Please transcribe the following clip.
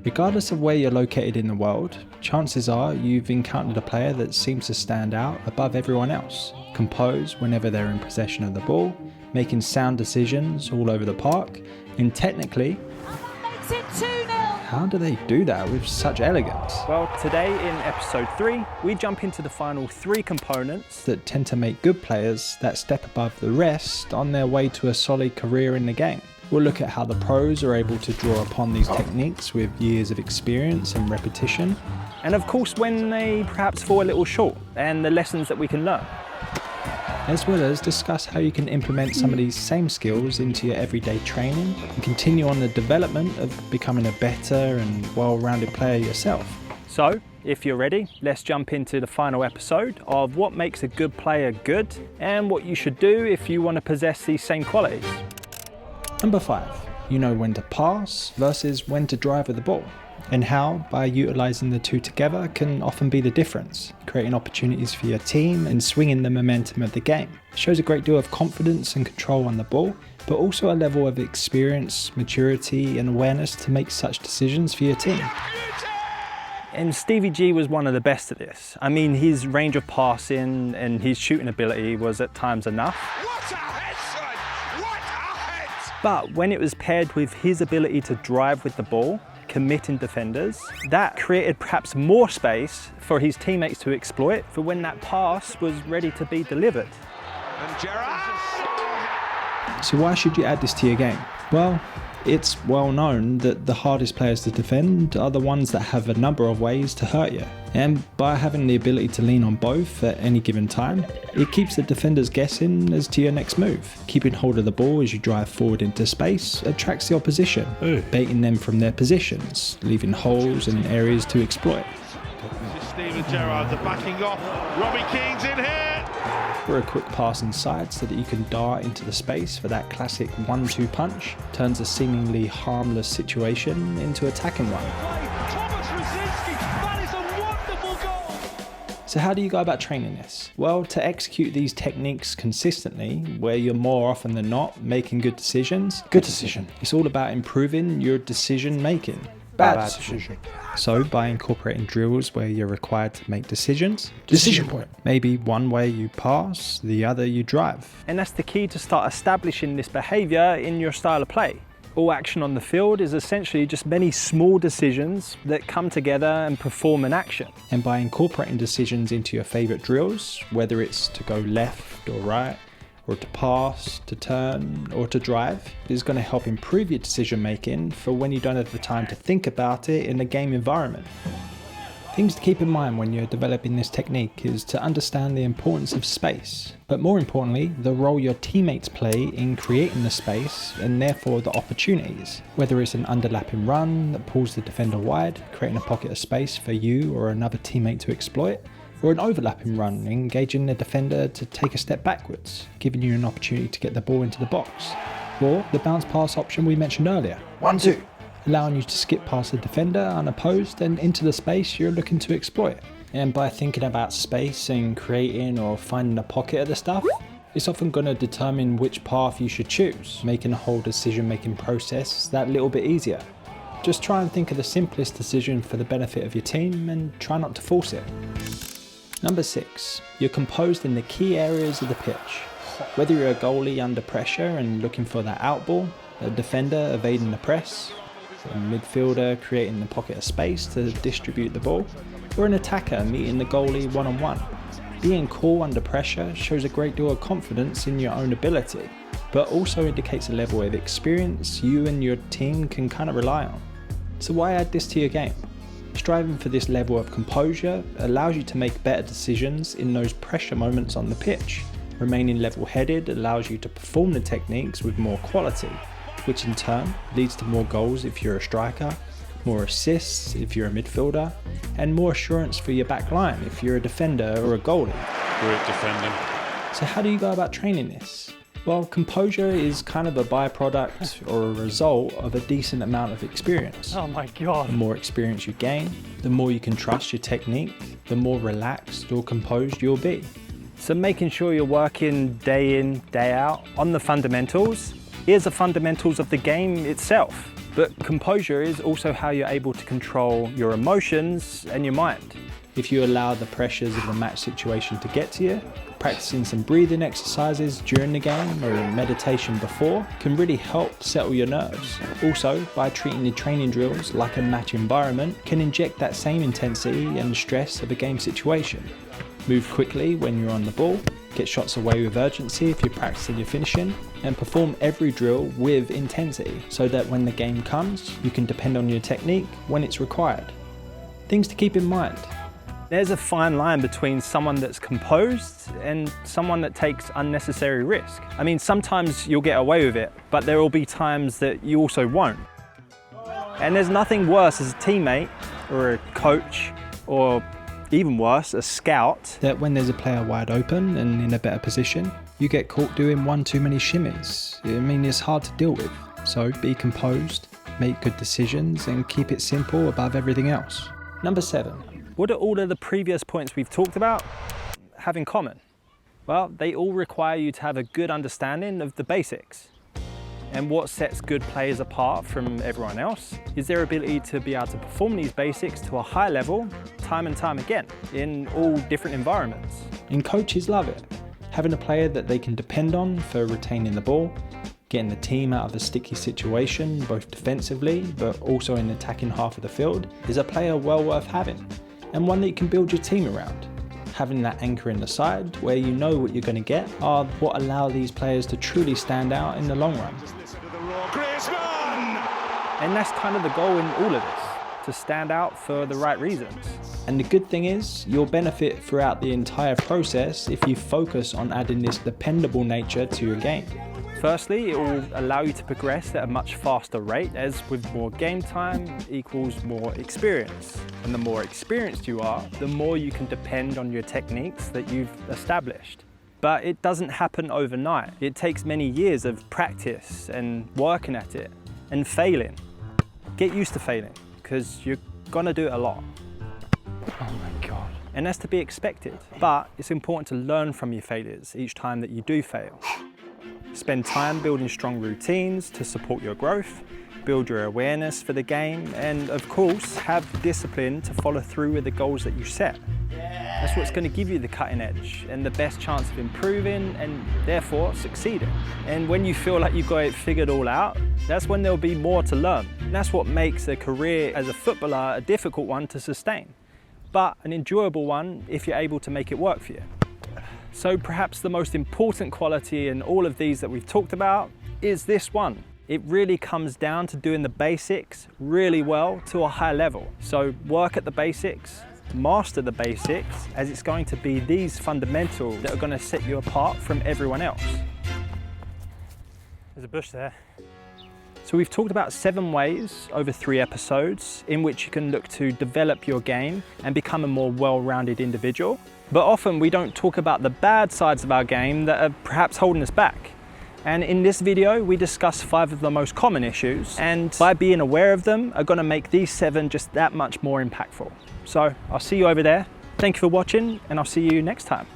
Regardless of where you're located in the world, chances are you've encountered a player that seems to stand out above everyone else. Composed whenever they're in possession of the ball, making sound decisions all over the park, and technically, makes it 2-0. How do they do that with such elegance? Well, today in episode 3, we jump into the final 3 components that tend to make good players that step above the rest on their way to a solid career in the game. We'll look at how the pros are able to draw upon these techniques with years of experience and repetition. And of course, when they perhaps fall a little short, and the lessons that we can learn. As well as discuss how you can implement some of these same skills into your everyday training and continue on the development of becoming a better and well-rounded player yourself. So, if you're ready, let's jump into the final episode of what makes a good player good and what you should do if you want to possess these same qualities. Number 5, you know when to pass versus when to drive with the ball, and how, by utilising the two together, can often be the difference, creating opportunities for your team and swinging the momentum of the game. It shows a great deal of confidence and control on the ball, but also a level of experience, maturity and awareness to make such decisions for your team. And Stevie G was one of the best at this. I mean, his range of passing and his shooting ability was at times enough. But when it was paired with his ability to drive with the ball, committing defenders, that created perhaps more space for his teammates to exploit for when that pass was ready to be delivered. So why should you add this to your game? Well, it's well known that the hardest players to defend are the ones that have a number of ways to hurt you. And by having the ability to lean on both at any given time, it keeps the defenders guessing as to your next move. Keeping hold of the ball as you drive forward into space attracts the opposition, baiting them from their positions, leaving holes and areas to exploit. This is Steven Gerrard, the backing off. Robbie Keane's in here. For a quick pass inside so that you can dart into the space for that classic 1-2 punch, turns a seemingly harmless situation into attacking one. Thomas Rosiński, that is a wonderful goal. So how do you go about training this? Well, to execute these techniques consistently, where you're more often than not making good decisions, it's all about improving your decision making. Bad decision. So by incorporating drills where you're required to make decisions, decision point. Maybe one way you pass, the other you drive. And that's the key to start establishing this behaviour in your style of play. All action on the field is essentially just many small decisions that come together and perform an action. And by incorporating decisions into your favourite drills, whether it's to go left or right, or to pass, to turn, or to drive, is going to help improve your decision making for when you don't have the time to think about it in a game environment. Things to keep in mind when you're developing this technique is to understand the importance of space, but more importantly, the role your teammates play in creating the space and therefore the opportunities. Whether it's an underlapping run that pulls the defender wide, creating a pocket of space for you or another teammate to exploit, or an overlapping run, engaging the defender to take a step backwards, giving you an opportunity to get the ball into the box. Or the bounce pass option we mentioned earlier, 1-2, allowing you to skip past the defender unopposed and into the space you're looking to exploit. And by thinking about space and creating or finding a pocket of the stuff, it's often going to determine which path you should choose, making the whole decision-making process that little bit easier. Just try and think of the simplest decision for the benefit of your team and try not to force it. Number 6, you're composed in the key areas of the pitch. Whether you're a goalie under pressure and looking for that out ball, a defender evading the press, a midfielder creating the pocket of space to distribute the ball, or an attacker meeting the goalie one-on-one. Being cool under pressure shows a great deal of confidence in your own ability, but also indicates a level of experience you and your team can kind of rely on. So why add this to your game? Striving for this level of composure allows you to make better decisions in those pressure moments on the pitch. Remaining level-headed allows you to perform the techniques with more quality, which in turn leads to more goals if you're a striker, more assists if you're a midfielder, and more assurance for your back line if you're a defender or a goalie. Great defending. So how do you go about training this? Well, composure is kind of a byproduct or a result of a decent amount of experience. Oh my God. The more experience you gain, the more you can trust your technique, the more relaxed or composed you'll be. So making sure you're working day in, day out on the fundamentals. Here's the fundamentals of the game itself. But composure is also how you're able to control your emotions and your mind. If you allow the pressures of the match situation to get to you, practicing some breathing exercises during the game or meditation before can really help settle your nerves. Also, by treating the training drills like a match environment, can inject that same intensity and stress of a game situation. Move quickly when you're on the ball, get shots away with urgency if you're practicing your finishing, and perform every drill with intensity so that when the game comes, you can depend on your technique when it's required. Things to keep in mind. There's a fine line between someone that's composed and someone that takes unnecessary risk. I mean, sometimes you'll get away with it, but there will be times that you also won't. And there's nothing worse as a teammate or a coach or even worse, a scout. That when there's a player wide open and in a better position, you get caught doing one too many shimmies. I mean, it's hard to deal with. So be composed, make good decisions, and keep it simple above everything else. Number 7. What do all of the previous points we've talked about have in common? Well, they all require you to have a good understanding of the basics. And what sets good players apart from everyone else is their ability to be able to perform these basics to a high level, time and time again, in all different environments. And coaches love it. Having a player that they can depend on for retaining the ball, getting the team out of a sticky situation, both defensively, but also in the attacking half of the field, is a player well worth having, and one that you can build your team around. Having that anchor in the side, where you know what you're going to get, are what allow these players to truly stand out in the long run. And that's kind of the goal in all of this, to stand out for the right reasons. And the good thing is, you'll benefit throughout the entire process if you focus on adding this dependable nature to your game. Firstly, it will allow you to progress at a much faster rate, as with more game time equals more experience. And the more experienced you are, the more you can depend on your techniques that you've established. But it doesn't happen overnight. It takes many years of practice and working at it and failing. Get used to failing, because you're gonna do it a lot. Oh my God. And that's to be expected. But it's important to learn from your failures each time that you do fail. Spend time building strong routines to support your growth, build your awareness for the game, and of course, have the discipline to follow through with the goals that you set. That's what's going to give you the cutting edge and the best chance of improving and therefore succeeding. And when you feel like you've got it figured all out, that's when there'll be more to learn. And that's what makes a career as a footballer a difficult one to sustain, but an enjoyable one if you're able to make it work for you. So perhaps the most important quality in all of these that we've talked about is this one. It really comes down to doing the basics really well to a high level. So work at the basics, master the basics, as it's going to be these fundamentals that are going to set you apart from everyone else. There's a bush there. So we've talked about 7 ways over 3 episodes in which you can look to develop your game and become a more well-rounded individual. But often we don't talk about the bad sides of our game that are perhaps holding us back. And in this video, we discuss 5 of the most common issues, and by being aware of them are going to make these 7 just that much more impactful. So I'll see you over there. Thank you for watching, and I'll see you next time.